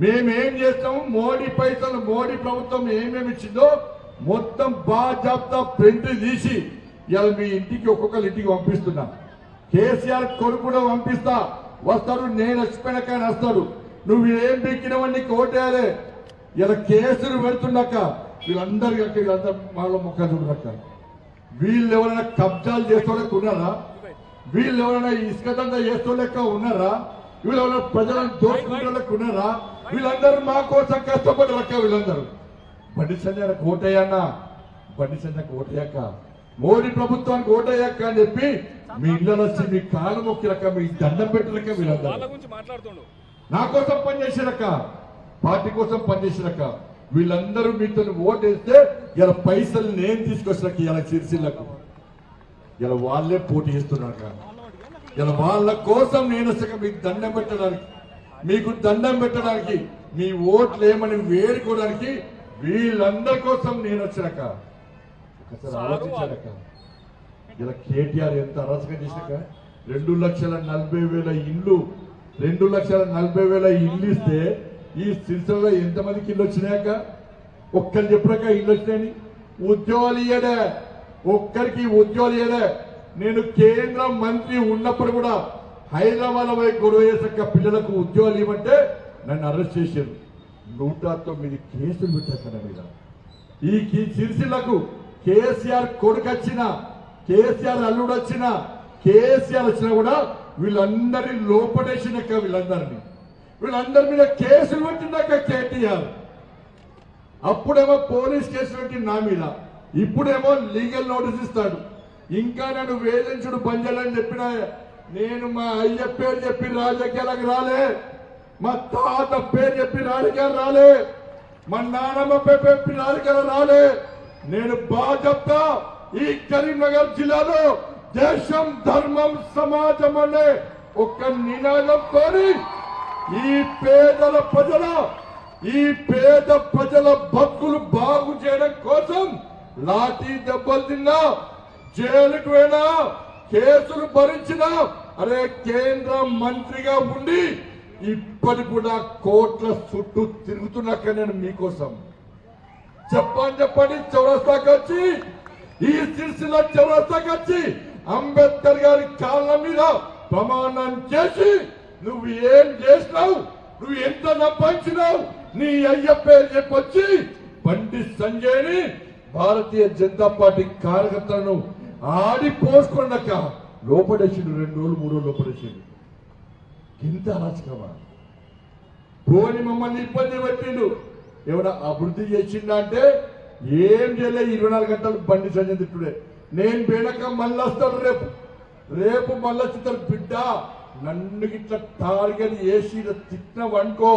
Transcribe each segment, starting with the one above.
మేమేం చేస్తాము, మోడీ పైసలు మోడీ ప్రభుత్వం ఏమేమి ఇచ్చిందో మొత్తం బాజాబ్తా ప్రింట్ తీసి ఇలా మీ ఇంటికి ఒక్కొక్కరి ఇంటికి పంపిస్తున్నా. కేసీఆర్ కొడుకు కూడా పంపిస్తా, వస్తాడు. నేను వచ్చిపోయినాక ఆయన వస్తాడు. నువ్వు ఏం బీక్కినవన్నీ కోటేయాలే. ఇలా కేసులు పెడుతున్నాక వీళ్ళందరూ వాళ్ళ ముఖాలు చూడక వీళ్ళు ఎవరైనా కబ్జాలు చేస్తోళ్ళకి ఉన్నారా? వీళ్ళు ఎవరైనా ఇసుక దందా చేస్తోళ్ళక ఉన్నారా? వీళ్ళు ఎవరైనా ప్రజలను దోచుకుంటోళ్ళకి ఉన్నారా? వీళ్ళందరూ మా కోసం కష్టపడి రక్క. వీళ్ళందరూ బండి సంజయ్కి ఓటయ్యానా, బండి సంజయ్కి ఓటయ్యాక మోడీ ప్రభుత్వానికి ఓటయ్యాక అని చెప్పి మీ ఇళ్ళలో వచ్చి మీ కాలు మొక్కిలక, మీ దండం పెట్టలక వీళ్ళందరూ నా కోసం పనిచేసిరక, పార్టీ కోసం పనిచేసిరక. వీళ్ళందరూ మీతో ఓటేస్తే ఇలా పైసలు నేను తీసుకొచ్చినాక ఇలా సిరిసిల్లకు ఇలా వాళ్ళే పోటీ చేస్తున్నాక ఇలా వాళ్ళ కోసం నేను వచ్చాక మీకు దండం పెట్టడానికి, మీకు దండం పెట్టడానికి, మీ ఓట్లు ఏమని వేడుకోవడానికి వీళ్ళందరి కోసం నేను వచ్చాక ఒకసారి ఆలోచించాక ఇలా కేటీఆర్ ఎంత అరాచకం చేసినాక 2,40,000 ఇల్లు 2,40,000 ఇల్లు ఇస్తే ఈ సిరిసిల్లలో ఎంతమందికి ఇల్లు వచ్చినాక ఒక్కరు చెప్పాక ఇల్లు వచ్చినాయని. ఉద్యోగాలు ఇయ్యడే, ఒక్కరికి ఉద్యోగాలు ఇయ్యడే. నేను కేంద్ర మంత్రి ఉన్నప్పుడు కూడా హైదరాబాద్ పోయి గొడవ చేసాక పిల్లలకు ఉద్యోగాలు ఇవ్వమంటే నన్ను అరెస్ట్ చేశారు. 109 కేసులు పెట్టారు మీద. ఈ సిరిసిల్లకు కేసీఆర్ కొడుకు వచ్చినా, కేసీఆర్ అల్లుడు వచ్చినా, కేసీఆర్ వచ్చినా కూడా వీళ్ళందరినీ లోపడేసినాక వీళ్ళందరి మీద కేసులు పెట్టినాక కేటీఆర్ అప్పుడేమో పోలీస్ కేసులు పెట్టి నా మీద, ఇప్పుడేమో లీగల్ నోటీస్ ఇస్తాడు. ఇంకా నన్ను వేధించుడు బంజాలని చెప్పిన నేను మా అయ్య పేరు చెప్పి రాజకీయాలకు రాలే, మా తాత పేరు చెప్పి రాజకీయాలు రాలే, మా నాన్నమ్మ పేరు చెప్పి రాజకీయాలు రాలే. నేను బాగా చెప్తా, ఈ కరీంనగర్ జిల్లాలో దేశం ధర్మం సమాజం అనే ఒక నినాదంతో ఈ పేద ప్రజల బతుకులు బాగు చేయడం కోసం లాఠీ దెబ్బలు తిన్నా, జైలుకు పోయినా, కేసులు భరించినా, అరే కేంద్ర మంత్రిగా ఉండి ఇప్పటి కూడా కోట్ల చుట్టూ తిరుగుతున్నాక నేను మీకోసం చెప్పండి చౌరస్తాకి వచ్చి, ఈ సిరిసిల్ల చౌరస్తాకి వచ్చి అంబేద్కర్ గారి కాళ్ళ మీద ప్రమాణం చేసి నువ్వు ఏం చేసినావు, నువ్వు ఎంత సంపాదించినావు, నీ అయ్య పేరు చెప్పొచ్చి బండి సంజయ్ని భారతీయ జనతా పార్టీ కార్యకర్తలను ఆడిపోసుకున్నాక లోపడేసిండు. 2 రోజులు 3 రోజులు లోపడేసిండు. ఇంత అరాచకమా? పోని మమ్మల్ని ఇబ్బంది పెట్టిండు. ఎవడా అభివృద్ధి చేసిండా అంటే ఏం చేయలే. 24 గంటలు బండి సంజయ్ తిట్టుడే. నేను పోయినాక మళ్ళీ వస్తాడు, రేపు మళ్ళీ చిత్తాడు. బిడ్డ నన్ను ఇట్లా టార్గెట్ వేసి తిట్టినవనుకో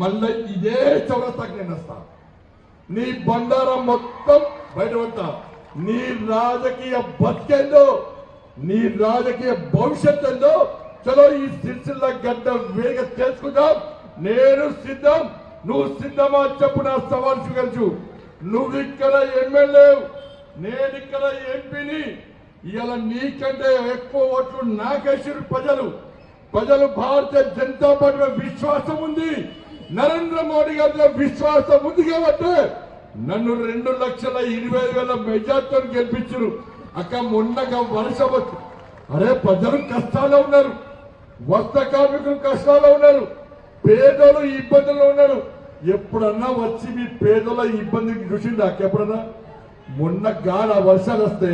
మళ్ళీ ఇదే చౌరస్తాకి నేను వస్తా. నీ బండారం మొత్తం బయట పడతా. నీ రాజకీయ బతికేందో, నీ రాజకీయ భవిష్యత్ ఏందో చలో ఈ సిరిసిల్ల గడ్డ వేగ తెలుసుకుందాం. నేను సిద్ధం, నువ్వు సిద్ధమా చెప్పు. నా సవాల్ స్వీకరించు. నువ్వు ఇక్కడ ఎమ్మెల్యే, నేను ఇక్కడ ఎంపీని. ఇలా నీకంటే ఎక్కువ ఓట్లు నాకేసారు ప్రజలు. భారతీయ జనతా పార్టీ విశ్వాసం ఉంది, నరేంద్ర మోడీ గారి విశ్వాసం ఉంది కాబట్టి నన్ను 2,20,000 మెజార్టీతో గెలిపించారు. అక్క మొన్నగా వర్షం వచ్చు. అరే ప్రజలు కష్టాల్లో ఉన్నారు, వస్త్ర కార్మికులు కష్టాల్లో ఉన్నారు, పేదలు ఇబ్బందుల్లో ఉన్నారు. ఎప్పుడన్నా వచ్చి మీ పేదల ఇబ్బందికి చూసింది అక్క ఎప్పుడన్నా? మొన్న గాడ వర్షాలు వస్తే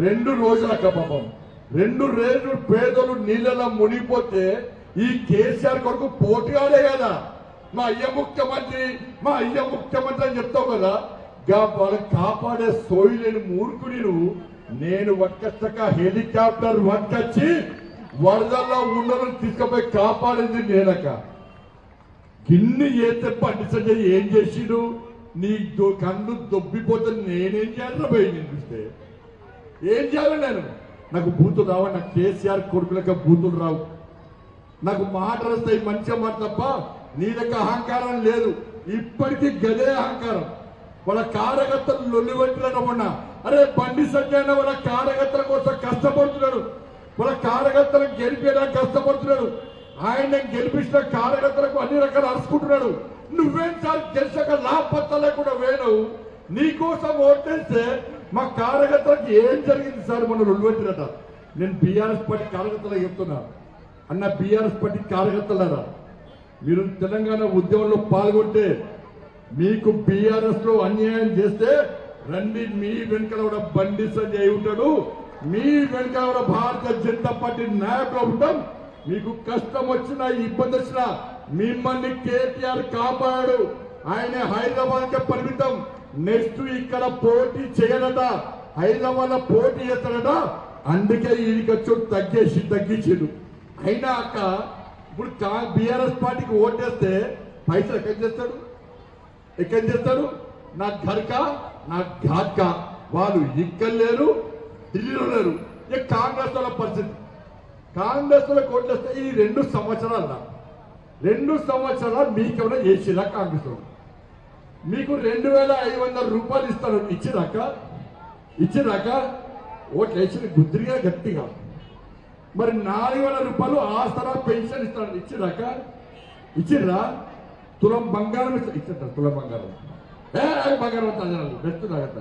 2 రోజుల పాపం 2 రోజులు పేదలు నీళ్ళలో మునిగిపోతే ఈ కేసీఆర్ కొరకు పోటీ ఆడే కదా. మా అయ్య ముఖ్యమంత్రి అని చెప్తావు కదా. వాళ్ళని కాపాడే సోయి లేని మూర్ఖుడి నువ్వు. నేను వట్కచ్చక హెలికాప్టర్ వట్కొచ్చి వరదల్లో ఉన్నలను తీసుకుపోయి కాపాడింది నేనక. గిన్ని చేస్తే బండి సంజయ్ ఏం చేసిడు? నీ కన్ను దొబ్బిపోతే నేనేం చేయాలని పోయి చూస్తే ఏం చేయాలి? నాకు బూతులు రావు. నాకు కేసీఆర్ కొడుకులక బూతులు రావు. నాకు మాటలు వస్తాయి, మంచిగా మాట తప్ప నీ దగ్గర అహంకారం లేదు. ఇప్పటికీ గదే అహంకారం. వాళ్ళ కార్యకర్తలు లొల్లి పెట్టిన అరే బండి సంజయ్ వాళ్ళ కార్యకర్తల కోసం కష్టపడుతున్నాడు, వాళ్ళ కార్యకర్తలకు గెలిపేయడానికి కష్టపడుతున్నాడు. ఆయన గెలిపించిన కార్యకర్తలకు అన్ని రకాలు అరుచుకుంటున్నాడు. నువ్వేం సార్ గెలిచాక లాభపత్తా లేకుండా వేణు నీకోసం ఓటేస్తే మా కార్యకర్తలకు ఏం జరిగింది సార్ మొన్న రొల్లుపెట్టినట. నేను బీఆర్ఎస్ పార్టీ కార్యకర్తలకు చెప్తున్నా, అన్న బీఆర్ఎస్ పార్టీ కార్యకర్తలారా, మీరు తెలంగాణ ఉద్యమంలో పాల్గొంటే మీకు బీఆర్ఎస్ లో అన్యాయం చేస్తే రండి, మీ వెనుకల కూడా బండి సంజయ్ ఉంటాడు, మీ వెనుకల కూడా భారతీయ జనతా పార్టీ నాయకులు ఉంటాం. మీకు కష్టం వచ్చినా ఇబ్బంది వచ్చినా మిమ్మల్ని కేటీఆర్ కాపాడు. ఆయన హైదరాబాద్ కే పరిమితం, నెక్స్ట్ ఇక్కడ పోటీ చేయడట, హైదరాబాద్ లో పోటీ చేస్తాడట. అందుకే ఈ ఖర్చు తగ్గించిండు. అయినా అక్క ఇప్పుడు బీఆర్ఎస్ పార్టీకి ఓటేస్తే పైసలు ఎక్కడి చేస్తాడు? నా ఘర్కా నా ఘాట్కా. వాళ్ళు ఇక్కడ లేరు, ఢిల్లీలో లేరు. ఇక కాంగ్రెస్ వాళ్ళ పరిస్థితి, కాంగ్రెస్ వాళ్ళకి ఓట్లేస్తే ఈ 2 సంవత్సరాలు 2 సంవత్సరాలు మీకేమైనా చేసిరా? కాంగ్రెస్ వాళ్ళు మీకు 2500 రూపాయలు ఇస్తారు. ఇచ్చిరాక ఓట్లు వేసిన గుద్దిరిగా గట్టిగా. మరి 4000 రూపాయలు ఆసరా పెన్షన్ ఇస్తాడు. ఇచ్చిర్రా? తులం బంగారం ఇచ్చారు. తులం బంగారం బంగారం పెడుతున్నాగట.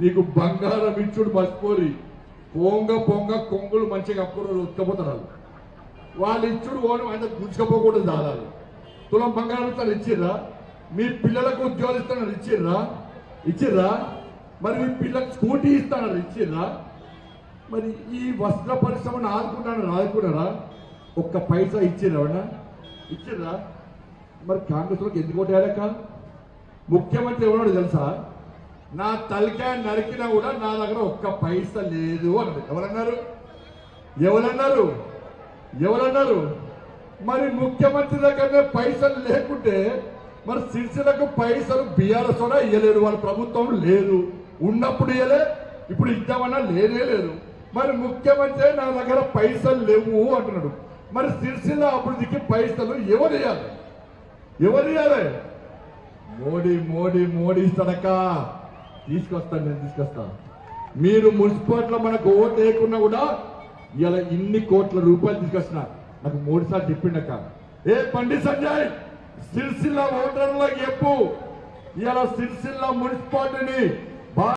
నీకు బంగారం ఇచ్చుడు మర్చిపోరి. పొంగ కొంగులు మంచిగా అప్పుడు ఉత్కపోతారు. వాళ్ళు ఇచ్చుడు ఓను అంటే గుంజుకపోకూడదు. దాదాలు తులం బంగారం ఇస్తారు. ఇచ్చిర్రా? మీ పిల్లలకు ఉద్యోగాలు ఇస్తున్నారు. ఇచ్చిర్రా? మరి మీ పిల్లలకు స్కూటీ ఇస్తున్నారు. ఇచ్చిర్రా? మరి ఈ వస్త్ర పరిశ్రమను ఆదుకున్నారా? ఒక్క పైసా ఇచ్చిర్రా? మరి కాంగ్రెస్ వాళ్ళకి ఎందుకు ఓటేయాలక? ముఖ్యమంత్రి ఎవరో తెలుసా? నా తలకాయ నరికినా కూడా నా దగ్గర ఒక్క పైసా లేదు అన్నది. ఎవరన్నారు? మరి ముఖ్యమంత్రి దగ్గరనే పైసలు లేకుంటే మరి సిరిసిలకు పైసలు బీఆర్ఎస్ కూడా ఇయ్యలేరు. వాళ్ళ ప్రభుత్వం లేదు, ఉన్నప్పుడు ఇయ్యలే, ఇప్పుడు ఇద్దామన్నా లేదు. మరి ముఖ్యమంత్రి నా దగ్గర పైసలు లేవు అంటున్నాడు. మరి సిరిసిల్ల అభివృద్ధికి పైసలు ఎవరు ఇవ్వాలి? మోడీ ఇస్తాడక్క. తీసుకొస్తా. మీరు మున్సిపాలిటీలో మనకు ఓటు వేయకున్నా కూడా ఇలా ఇన్ని కోట్ల రూపాయలు తీసుకొస్తున్నా. నాకు 3 సార్లు చెప్పిండక్క. బండి సంజయ్ సిరిసిల్ల ఓటర్లకు చెప్పు, ఇలా సిరిసిల్ల మున్సిపాలిటీని